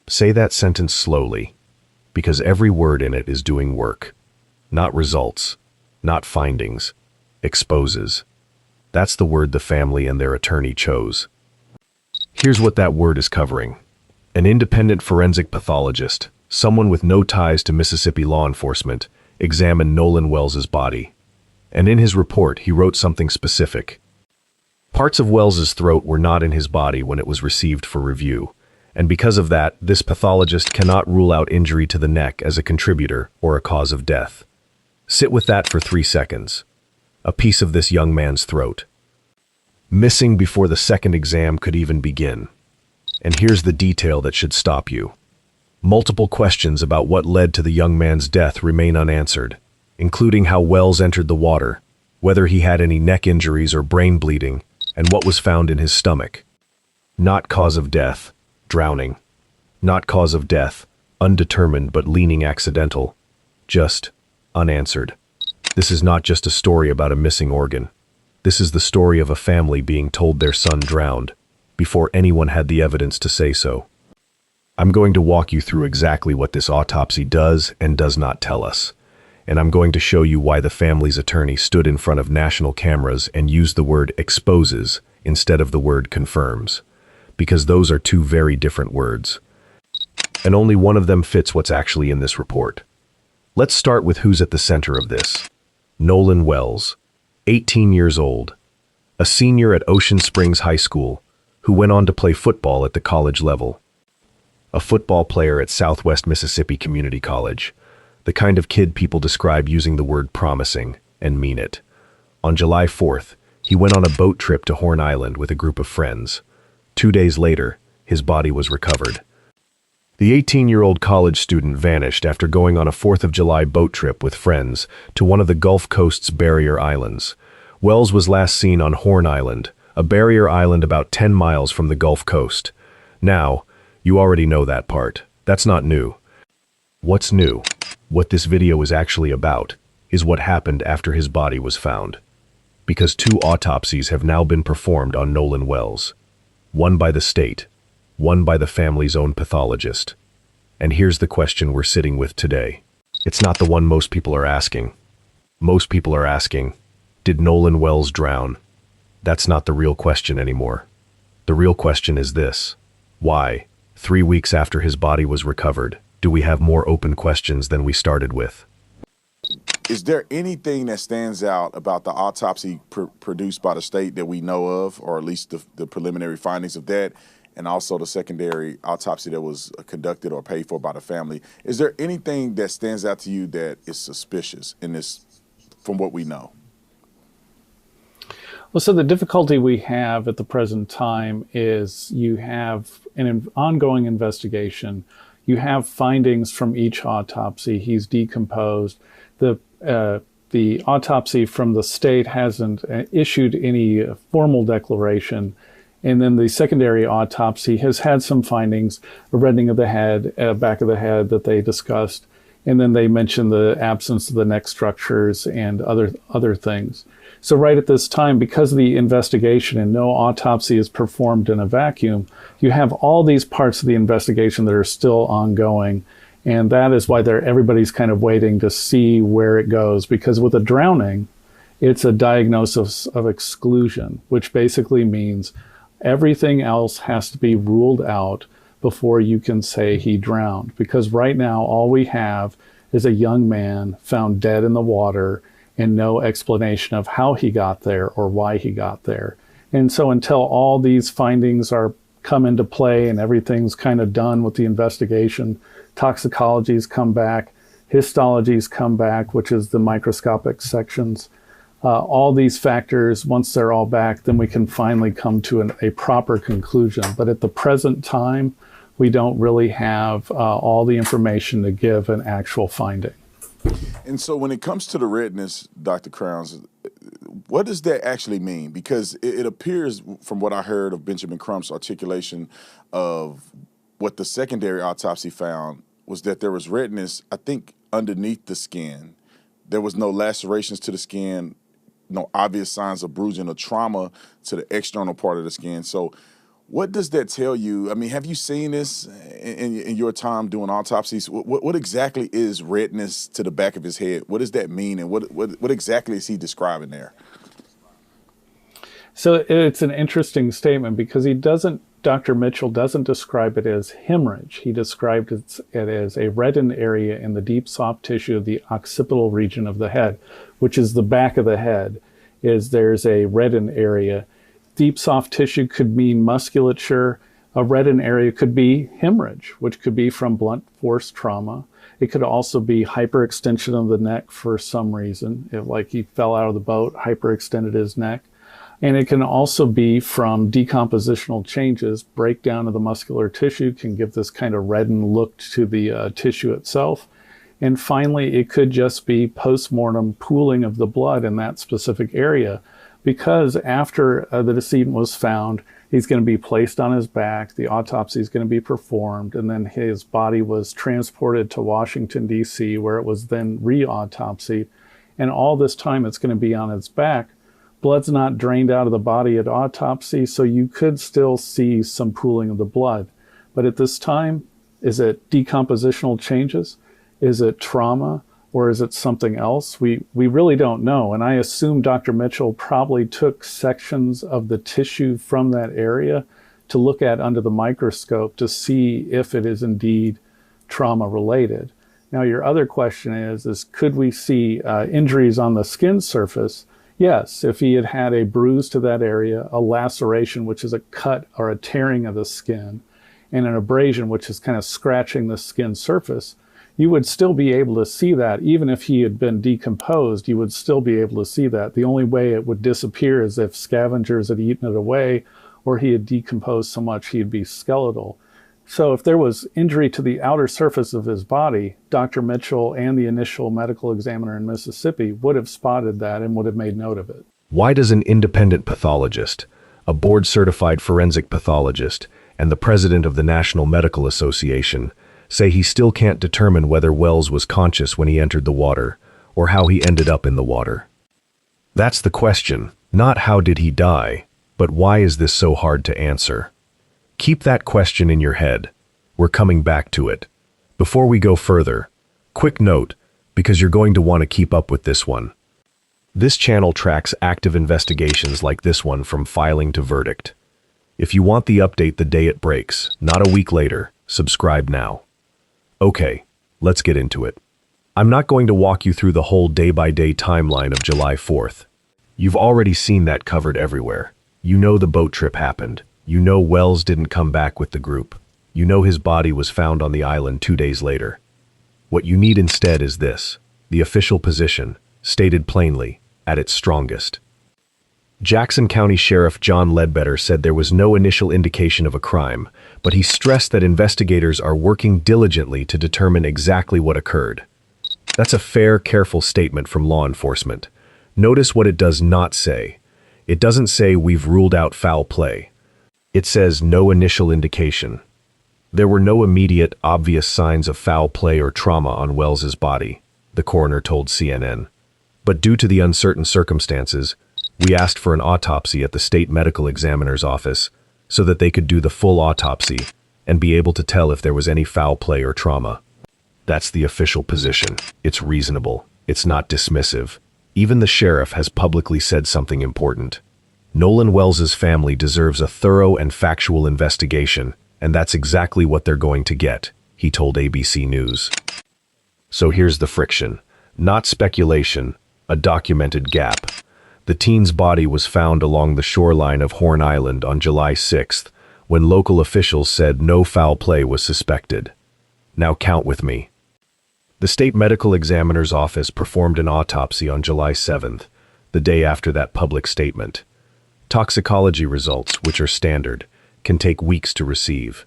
Say that sentence slowly, because every word in it is doing work. Not results, not findings, exposes. That's the word the family and their attorney chose. Here's what that word is covering. An independent forensic pathologist, someone with no ties to Mississippi law enforcement, examined Nolan Wells's body. And in his report, he wrote something specific. Parts of Wells's throat were not in his body when it was received for review, and because of that, this pathologist cannot rule out injury to the neck as a contributor or a cause of death. Sit with that for 3 seconds. A piece of this young man's throat. Missing before the second exam could even begin. And here's the detail that should stop you. Multiple questions about what led to the young man's death remain unanswered, including how Wells entered the water, whether he had any neck injuries or brain bleeding, and what was found in his stomach. Not cause of death, drowning. Not cause of death, undetermined but leaning accidental. Just unanswered. This is not just a story about a missing organ. This is the story of a family being told their son drowned before anyone had the evidence to say so. I'm going to walk you through exactly what this autopsy does and does not tell us. And I'm going to show you why the family's attorney stood in front of national cameras and used the word exposes instead of the word confirms. Because those are two very different words. And only one of them fits what's actually in this report. Let's start with who's at the center of this. Nolan Wells, 18 years old, a senior at Ocean Springs High School, who went on to play football at the college level. A football player at Southwest Mississippi Community College, the kind of kid people describe using the word promising and mean it. On July 4th, he went on a boat trip to Horn Island with a group of friends. 2 days later, his body was recovered. The 18-year-old college student vanished after going on a 4th of July boat trip with friends to one of the Gulf Coast's barrier islands. Wells was last seen on Horn Island, a barrier island about 10 miles from the Gulf Coast. Now, you already know that part. That's not new. What's new, what this video is actually about, is what happened after his body was found. Because 2 autopsies have now been performed on Nolan Wells. One by the state, one by the family's own pathologist. And here's the question we're sitting with today. It's not the one most people are asking. Most people are asking, did Nolan Wells drown? That's not the real question anymore. The real question is this. Why, 3 weeks after his body was recovered, do we have more open questions than we started with? Is there anything that stands out about the autopsy produced by the state that we know of, or at least the preliminary findings of that, and also the secondary autopsy that was conducted or paid for by the family? Is there anything that stands out to you that is suspicious in this, from what we know? Well, so the difficulty we have at the present time is you have an ongoing investigation. You have findings from each autopsy. He's decomposed. The autopsy from the state hasn't issued any formal declaration. And then the secondary autopsy has had some findings, a reddening of the head, back of the head that they discussed. And then they mentioned the absence of the neck structures and other things. So right at this time, because of the investigation and no autopsy is performed in a vacuum, you have all these parts of the investigation that are still ongoing. And that is why everybody's kind of waiting to see where it goes. Because with a drowning, it's a diagnosis of exclusion, which basically means everything else has to be ruled out before you can say he drowned. Because right now, all we have is a young man found dead in the water and no explanation of how he got there or why he got there. And so until all these findings come into play and everything's kind of done with the investigation, toxicologies come back, histologies come back, which is the microscopic sections. All these factors, once they're all back, then we can finally come to a proper conclusion. But at the present time, we don't really have all the information to give an actual finding. And so when it comes to the redness, Dr. Crowns, what does that actually mean? Because it appears from what I heard of Benjamin Crump's articulation of what the secondary autopsy found was that there was redness, I think, underneath the skin. There was no lacerations to the skin, no obvious signs of bruising or trauma to the external part of the skin. So What does that tell you? I mean, have you seen this in your time doing autopsies? What exactly is redness to the back of his head? What does that mean, and what exactly is he describing there? So it's an interesting statement because Dr. Mitchell doesn't describe it as hemorrhage. He described it as a reddened area in the deep soft tissue of the occipital region of the head, which is the back of the head. There's a reddened area. Deep soft tissue could mean musculature. A reddened area could be hemorrhage, which could be from blunt force trauma. It could also be hyperextension of the neck for some reason, like he fell out of the boat, hyperextended his neck. And it can also be from decompositional changes. Breakdown of the muscular tissue can give this kind of reddened look to the tissue itself. And finally, it could just be post-mortem pooling of the blood in that specific area, because after the decedent was found, he's going to be placed on his back, the autopsy is going to be performed, and then his body was transported to Washington, D.C., where it was then re-autopsied. And all this time it's going to be on its back. Blood's not drained out of the body at autopsy, so you could still see some pooling of the blood. But at this time, is it decompositional changes? Is it trauma? Or is it something else? We really don't know. And I assume Dr. Mitchell probably took sections of the tissue from that area to look at under the microscope to see if it is indeed trauma related. Now, your other question is could we see injuries on the skin surface? Yes, if he had had a bruise to that area, a laceration, which is a cut or a tearing of the skin, and an abrasion, which is kind of scratching the skin surface, you would still be able to see that. Even if he had been decomposed, you would still be able to see that. The only way it would disappear is if scavengers had eaten it away, or he had decomposed so much he'd be skeletal. So if there was injury to the outer surface of his body, Dr. Mitchell and the initial medical examiner in Mississippi would have spotted that and would have made note of it. Why does an independent pathologist, a board-certified forensic pathologist, and the president of the National Medical Association say he still can't determine whether Wells was conscious when he entered the water, or how he ended up in the water? That's the question, not how did he die, but why is this so hard to answer? Keep that question in your head. We're coming back to it. Before we go further, quick note, because you're going to want to keep up with this one. This channel tracks active investigations like this one from filing to verdict. If you want the update the day it breaks, not a week later, subscribe now. Okay, let's get into it. I'm not going to walk you through the whole day-by-day timeline of July 4th. You've already seen that covered everywhere. You know the boat trip happened. You know Wells didn't come back with the group. You know his body was found on the island 2 days later. What you need instead is this, the official position, stated plainly, at its strongest. Jackson County Sheriff John Ledbetter said there was no initial indication of a crime, but he stressed that investigators are working diligently to determine exactly what occurred. That's a fair, careful statement from law enforcement. Notice what it does not say. It doesn't say we've ruled out foul play. It says no initial indication. There were no immediate, obvious signs of foul play or trauma on Wells's body, the coroner told CNN. But due to the uncertain circumstances, we asked for an autopsy at the state medical examiner's office so that they could do the full autopsy and be able to tell if there was any foul play or trauma. That's the official position. It's reasonable. It's not dismissive. Even the sheriff has publicly said something important. Nolan Wells's family deserves a thorough and factual investigation, and that's exactly what they're going to get, he told ABC News. So here's the friction. Not speculation, a documented gap. The teen's body was found along the shoreline of Horn Island on July 6th, when local officials said no foul play was suspected. Now count with me. The state medical examiner's office performed an autopsy on July 7th, the day after that public statement. Toxicology results, which are standard, can take weeks to receive.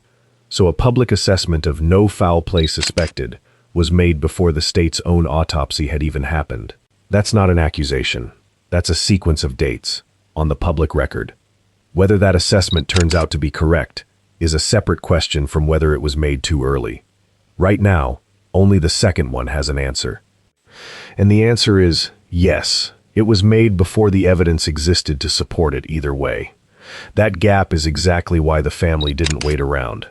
So a public assessment of no foul play suspected was made before the state's own autopsy had even happened. That's not an accusation. That's a sequence of dates, on the public record. Whether that assessment turns out to be correct is a separate question from whether it was made too early. Right now, only the second one has an answer. And the answer is yes. It was made before the evidence existed to support it either way. That gap is exactly why the family didn't wait around.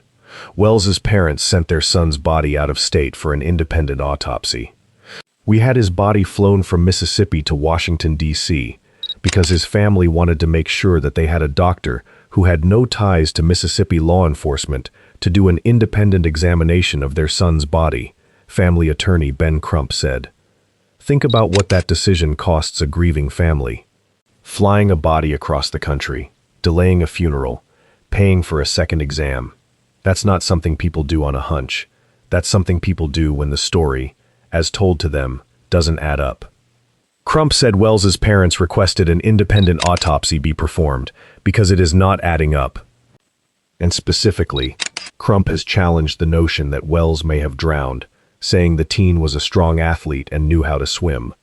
Wells's parents sent their son's body out of state for an independent autopsy. We had his body flown from Mississippi to Washington, D.C., because his family wanted to make sure that they had a doctor who had no ties to Mississippi law enforcement to do an independent examination of their son's body, family attorney Ben Crump said. Think about what that decision costs a grieving family. Flying a body across the country, delaying a funeral, paying for a second exam. That's not something people do on a hunch. That's something people do when the story, as told to them, doesn't add up. Crump said Wells's parents requested an independent autopsy be performed because it is not adding up. And specifically, Crump has challenged the notion that Wells may have drowned, saying the teen was a strong athlete and knew how to swim.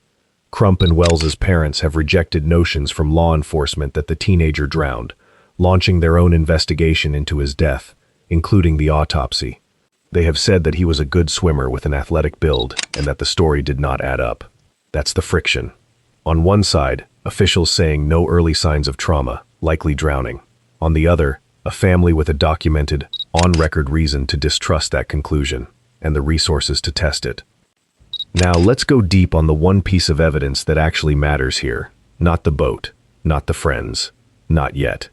Crump and Wells's parents have rejected notions from law enforcement that the teenager drowned, launching their own investigation into his death, including the autopsy. They have said that he was a good swimmer with an athletic build and that the story did not add up. That's the friction. On one side, officials saying no early signs of trauma, likely drowning. On the other, a family with a documented, on-record reason to distrust that conclusion, and the resources to test it. Now let's go deep on the one piece of evidence that actually matters here. Not the boat, not the friends, not yet.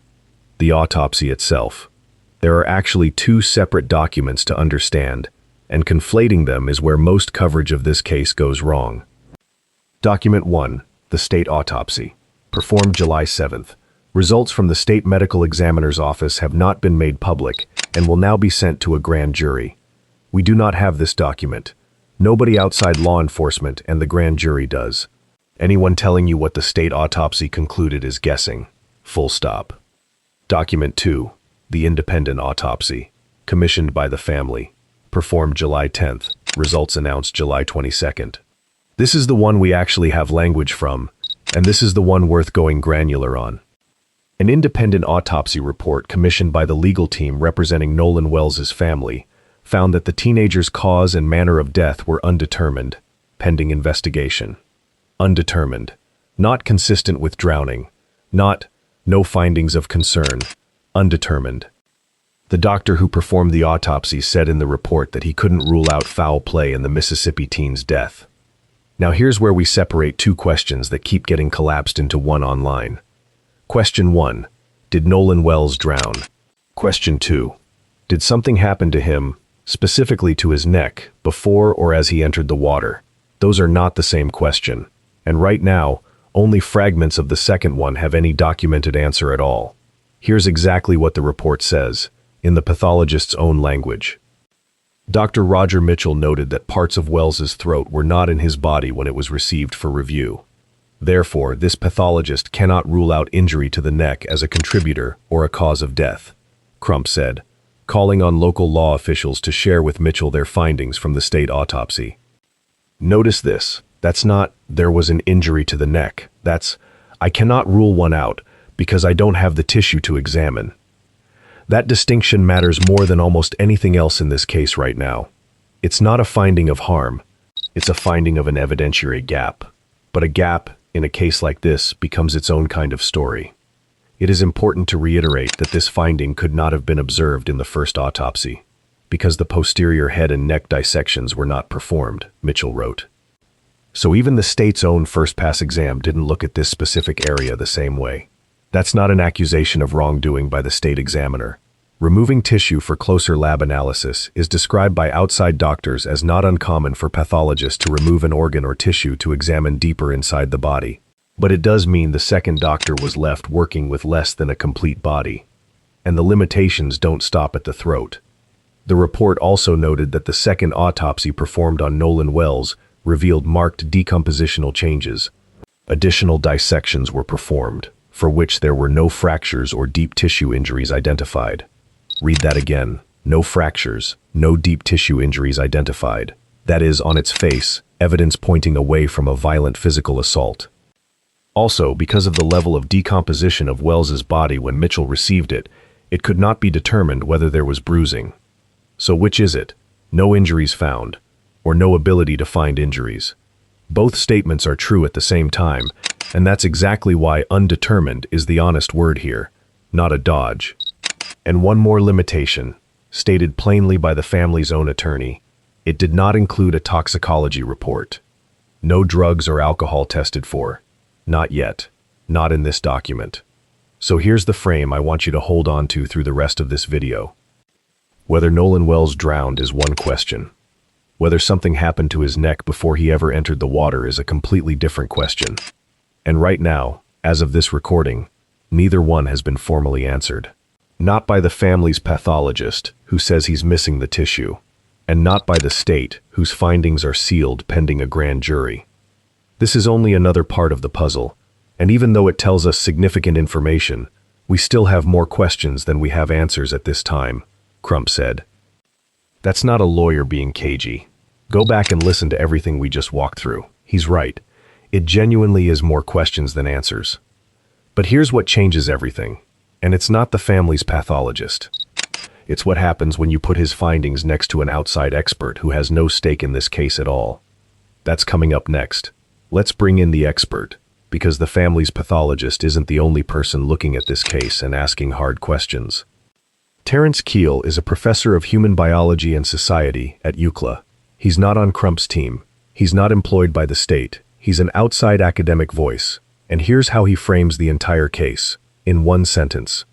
The autopsy itself. There are actually two separate documents to understand, and conflating them is where most coverage of this case goes wrong. Document 1, the state autopsy, performed July 7th. Results from the state medical examiner's office have not been made public and will now be sent to a grand jury. We do not have this document. Nobody outside law enforcement and the grand jury does. Anyone telling you what the state autopsy concluded is guessing. Full stop. Document 2, the independent autopsy, commissioned by the family, performed July 10th, results announced July 22nd. This is the one we actually have language from, and this is the one worth going granular on. An independent autopsy report commissioned by the legal team representing Nolan Wells's family found that the teenager's cause and manner of death were undetermined, pending investigation. Undetermined. Not consistent with drowning. Not, no findings of concern. Undetermined. The doctor who performed the autopsy said in the report that he couldn't rule out foul play in the Mississippi teen's death. Now here's where we separate two questions that keep getting collapsed into one online. Question 1. Did Nolan Wells drown? Question 2. Did something happen to him, specifically to his neck, before or as he entered the water? Those are not the same question, and right now, only fragments of the second one have any documented answer at all. Here's exactly what the report says, in the pathologist's own language. Dr. Roger Mitchell noted that parts of Wells's throat were not in his body when it was received for review. Therefore, this pathologist cannot rule out injury to the neck as a contributor or a cause of death, Crump said, calling on local law officials to share with Mitchell their findings from the state autopsy. Notice this, that's not, there was an injury to the neck, that's, I cannot rule one out because I don't have the tissue to examine. That distinction matters more than almost anything else in this case right now. It's not a finding of harm, it's a finding of an evidentiary gap. But a gap, in a case like this, becomes its own kind of story. It is important to reiterate that this finding could not have been observed in the first autopsy, because the posterior head and neck dissections were not performed, Mitchell wrote. So even the state's own first-pass exam didn't look at this specific area the same way. That's not an accusation of wrongdoing by the state examiner. Removing tissue for closer lab analysis is described by outside doctors as not uncommon for pathologists to remove an organ or tissue to examine deeper inside the body. But it does mean the second doctor was left working with less than a complete body. And the limitations don't stop at the throat. The report also noted that the second autopsy performed on Nolan Wells revealed marked decompositional changes. Additional dissections were performed, for which there were no fractures or deep tissue injuries identified. Read that again. No fractures, no deep tissue injuries identified. That is, on its face, evidence pointing away from a violent physical assault. Also, because of the level of decomposition of Wells's body when Mitchell received it, it could not be determined whether there was bruising. So which is it? No injuries found, or no ability to find injuries? Both statements are true at the same time, and that's exactly why undetermined is the honest word here. not a dodge. And one more limitation, stated plainly by the family's own attorney, it did not include a toxicology report. No drugs or alcohol tested for. Not yet. Not in this document. So here's the frame I want you to hold on to through the rest of this video. Whether Nolan Wells drowned is one question. Whether something happened to his neck before he ever entered the water is a completely different question. And right now, as of this recording, neither one has been formally answered. Not by the family's pathologist, who says he's missing the tissue, and not by the state, whose findings are sealed pending a grand jury. This is only another part of the puzzle, and even though it tells us significant information, we still have more questions than we have answers at this time, Crump said. That's not a lawyer being cagey. Go back and listen to everything we just walked through. He's right. It genuinely is more questions than answers. But here's what changes everything, and it's not the family's pathologist. It's what happens when you put his findings next to an outside expert who has no stake in this case at all. That's coming up next. Let's bring in the expert, because the family's pathologist isn't the only person looking at this case and asking hard questions. Terence Keel is a professor of human biology and society at UCLA. He's not on Crump's team. He's not employed by the state. He's an outside academic voice. And here's how he frames the entire case, in one sentence.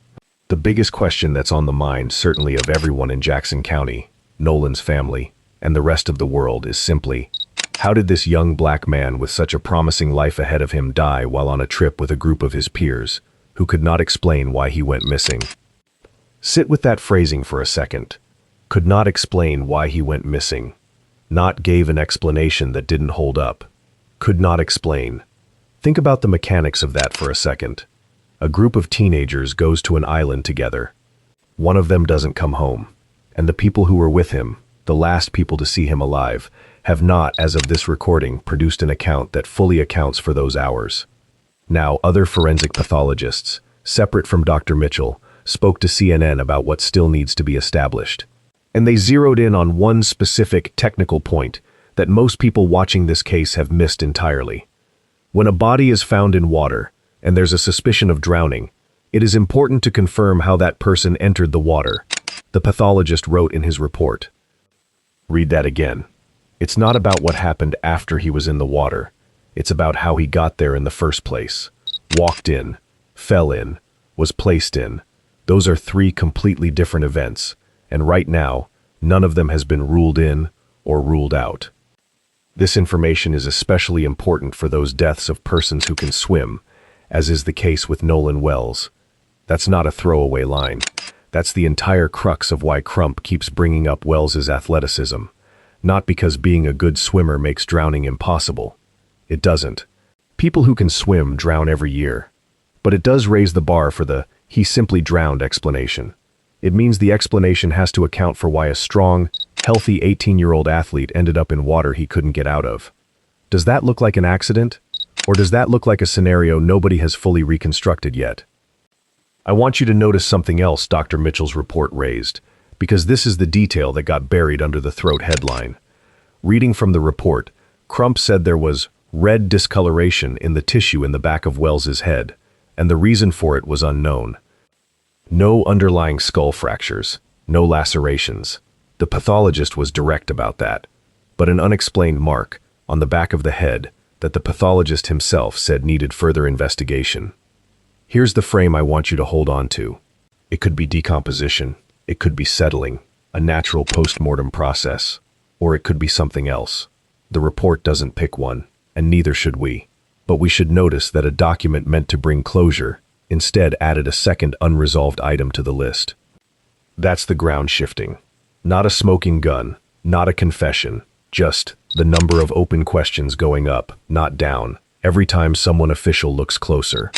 The biggest question that's on the mind, certainly of everyone in Jackson County, Nolan's family, and the rest of the world is simply, how did this young black man with such a promising life ahead of him die while on a trip with a group of his peers, who could not explain why he went missing? Sit with that phrasing for a second. Could not explain why he went missing. Not gave an explanation that didn't hold up. Could not explain. Think about the mechanics of that for a second. A group of teenagers goes to an island together. One of them doesn't come home, and the people who were with him, the last people to see him alive, have not, as of this recording, produced an account that fully accounts for those hours. Now, other forensic pathologists, separate from Dr. Mitchell, spoke to CNN about what still needs to be established. And they zeroed in on one specific technical point that most people watching this case have missed entirely. When a body is found in water, and there's a suspicion of drowning, it is important to confirm how that person entered the water, the pathologist wrote in his report. Read that again. It's not about what happened after he was in the water. It's about how he got there in the first place. Walked in, fell in, was placed in. Those are three completely different events, and right now, none of them has been ruled in or ruled out. This information is especially important for those deaths of persons who can swim, as is the case with Nolan Wells. That's not a throwaway line. That's the entire crux of why Crump keeps bringing up Wells's athleticism. Not because being a good swimmer makes drowning impossible. It doesn't. People who can swim drown every year. But it does raise the bar for the "he simply drowned" explanation. It means the explanation has to account for why a strong, healthy 18-year-old athlete ended up in water he couldn't get out of. Does that look like an accident? Or does that look like a scenario nobody has fully reconstructed yet? I want you to notice something else Dr. Mitchell's report raised, because this is the detail that got buried under the throat headline. Reading from the report, Crump said there was red discoloration in the tissue in the back of Wells's head, and the reason for it was unknown. No underlying skull fractures, no lacerations. The pathologist was direct about that, but an unexplained mark on the back of the head that the pathologist himself said needed further investigation. Here's the frame I want you to hold on to. It could be decomposition, it could be settling, a natural post-mortem process, or it could be something else. The report doesn't pick one, and neither should we. But we should notice that a document meant to bring closure instead added a second unresolved item to the list. That's the ground shifting. Not a smoking gun, not a confession, just the number of open questions going up, not down, every time someone official looks closer.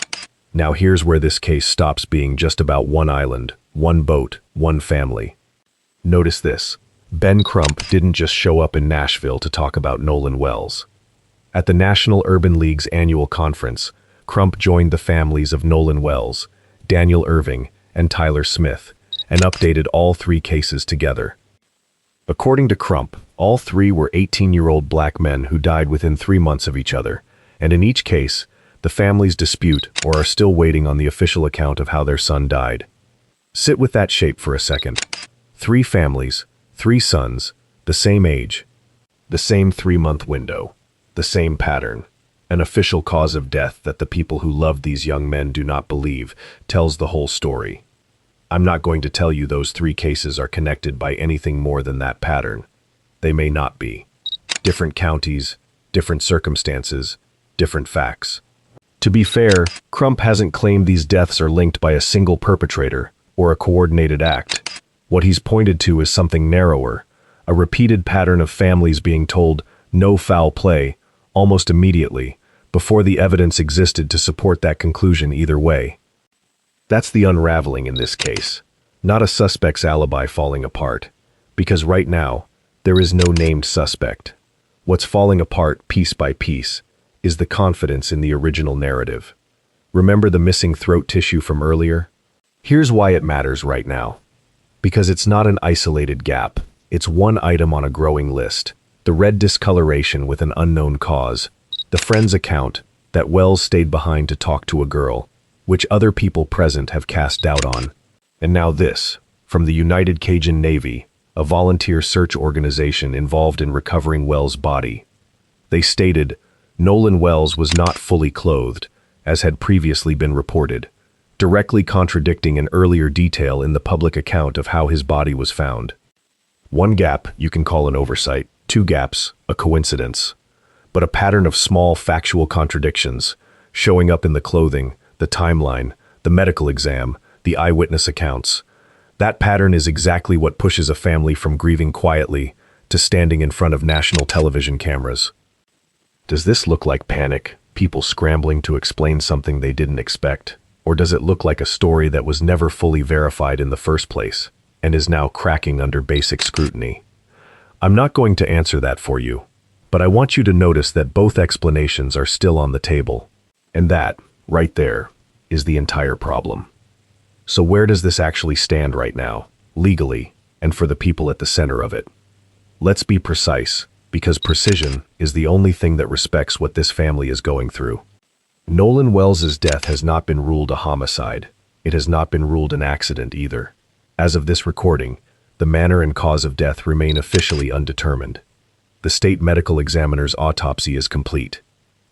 Now here's where this case stops being just about one island, one boat, one family. Notice this. Ben Crump didn't just show up in Nashville to talk about Nolan Wells. At the National Urban League's annual conference, Crump joined the families of Nolan Wells, Daniel Irving, and Tyler Smith, and updated all three cases together. According to Crump, all three were 18-year-old black men who died within 3 months of each other, and in each case, The families dispute or are still waiting on the official account of how their son died. Sit with that shape for a second. 3 families, 3 sons, the same age, the same 3-month window, the same pattern. An official cause of death that the people who loved these young men do not believe tells the whole story. I'm not going to tell you those 3 cases are connected by anything more than that pattern. They may not be. Different counties, different circumstances, different facts. To be fair, Crump hasn't claimed these deaths are linked by a single perpetrator or a coordinated act. What he's pointed to is something narrower, a repeated pattern of families being told no foul play almost immediately, before the evidence existed to support that conclusion either way. That's the unraveling in this case, not a suspect's alibi falling apart, because right now, there is no named suspect. What's falling apart piece by piece is the confidence in the original narrative. Remember the missing throat tissue from earlier? Here's why it matters right now. Because it's not an isolated gap, it's one item on a growing list. The red discoloration with an unknown cause, the friend's account that Wells stayed behind to talk to a girl, which other people present have cast doubt on. And now this, from the United Cajun Navy, a volunteer search organization involved in recovering Wells' body. They stated, Nolan Wells was not fully clothed, as had previously been reported, directly contradicting an earlier detail in the public account of how his body was found. 1 gap you can call an oversight, 2 gaps, a coincidence, but a pattern of small factual contradictions, showing up in the clothing, the timeline, the medical exam, the eyewitness accounts. That pattern is exactly what pushes a family from grieving quietly to standing in front of national television cameras. Does this look like panic, people scrambling to explain something they didn't expect? Or does it look like a story that was never fully verified in the first place and is now cracking under basic scrutiny? I'm not going to answer that for you, but I want you to notice that both explanations are still on the table. And that, right there, is the entire problem. So where does this actually stand right now, legally, and for the people at the center of it? Let's be precise, because precision is the only thing that respects what this family is going through. Nolan Wells's death has not been ruled a homicide. It has not been ruled an accident either. As of this recording, the manner and cause of death remain officially undetermined. The state medical examiner's autopsy is complete,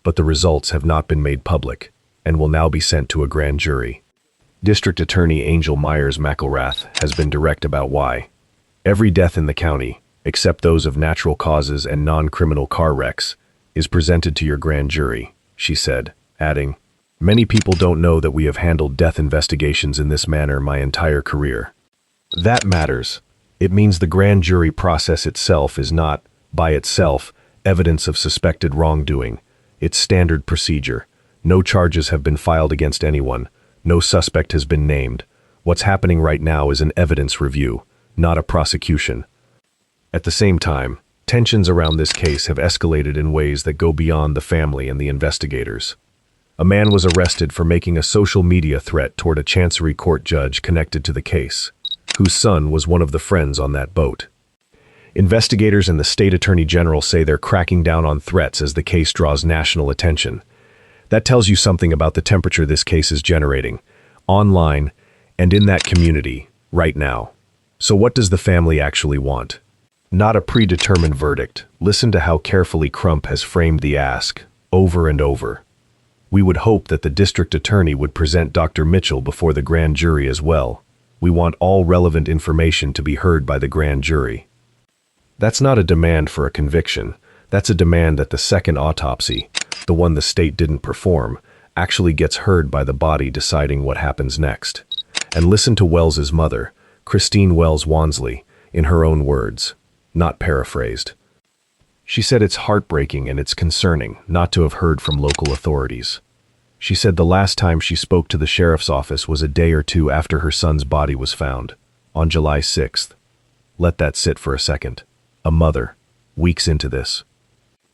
but the results have not been made public and will now be sent to a grand jury. District Attorney Angel Myers McElrath has been direct about why. Every death in the county, except those of natural causes and non-criminal car wrecks, is presented to your grand jury, she said, adding, "Many people don't know that we have handled death investigations in this manner my entire career." That matters. It means the grand jury process itself is not, by itself, evidence of suspected wrongdoing. It's standard procedure. No charges have been filed against anyone. No suspect has been named. What's happening right now is an evidence review, not a prosecution. At the same time, tensions around this case have escalated in ways that go beyond the family and the investigators. A man was arrested for making a social media threat toward a Chancery Court judge connected to the case, whose son was one of the friends on that boat. Investigators and the state attorney general say they're cracking down on threats as the case draws national attention. That tells you something about the temperature this case is generating, online and in that community, right now. So what does the family actually want? Not a predetermined verdict. Listen to how carefully Crump has framed the ask, over and over. We would hope that the district attorney would present Dr. Mitchell before the grand jury as well. We want all relevant information to be heard by the grand jury. That's not a demand for a conviction. That's a demand that the second autopsy, the one the state didn't perform, actually gets heard by the body deciding what happens next. And listen to Wells's mother, Christine Wells Wansley, in her own words, not paraphrased. She said it's heartbreaking and it's concerning not to have heard from local authorities. She said the last time she spoke to the sheriff's office was a day or 2 after her son's body was found, on July 6th. Let that sit for a second. A mother, weeks into this.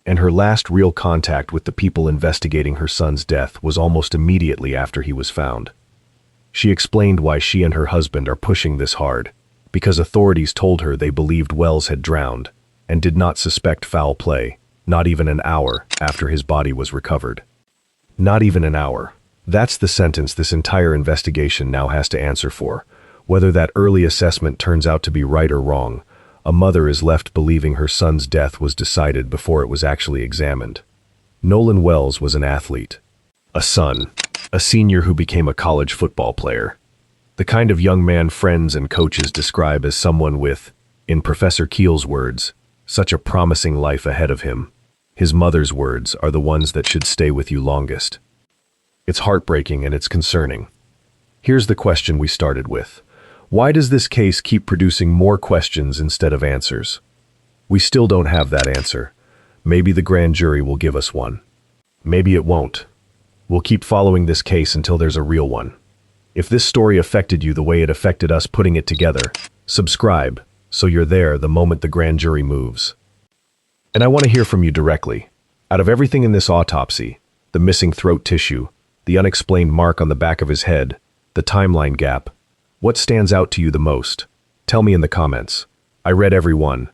And her last real contact with the people investigating her son's death was almost immediately after he was found. She explained why she and her husband are pushing this hard, because authorities told her they believed Wells had drowned and did not suspect foul play, not even an hour after his body was recovered. Not even an hour. That's the sentence this entire investigation now has to answer for. Whether that early assessment turns out to be right or wrong, a mother is left believing her son's death was decided before it was actually examined. Nolan Wells was an athlete. A son. A senior who became a college football player. The kind of young man friends and coaches describe as someone with, in Professor Keel's words, such a promising life ahead of him. His mother's words are the ones that should stay with you longest. It's heartbreaking and it's concerning. Here's the question we started with. Why does this case keep producing more questions instead of answers? We still don't have that answer. Maybe the grand jury will give us one. Maybe it won't. We'll keep following this case until there's a real one. If this story affected you the way it affected us putting it together, subscribe so you're there the moment the grand jury moves. And I want to hear from you directly. Out of everything in this autopsy, the missing throat tissue, the unexplained mark on the back of his head, the timeline gap, what stands out to you the most? Tell me in the comments. I read every one,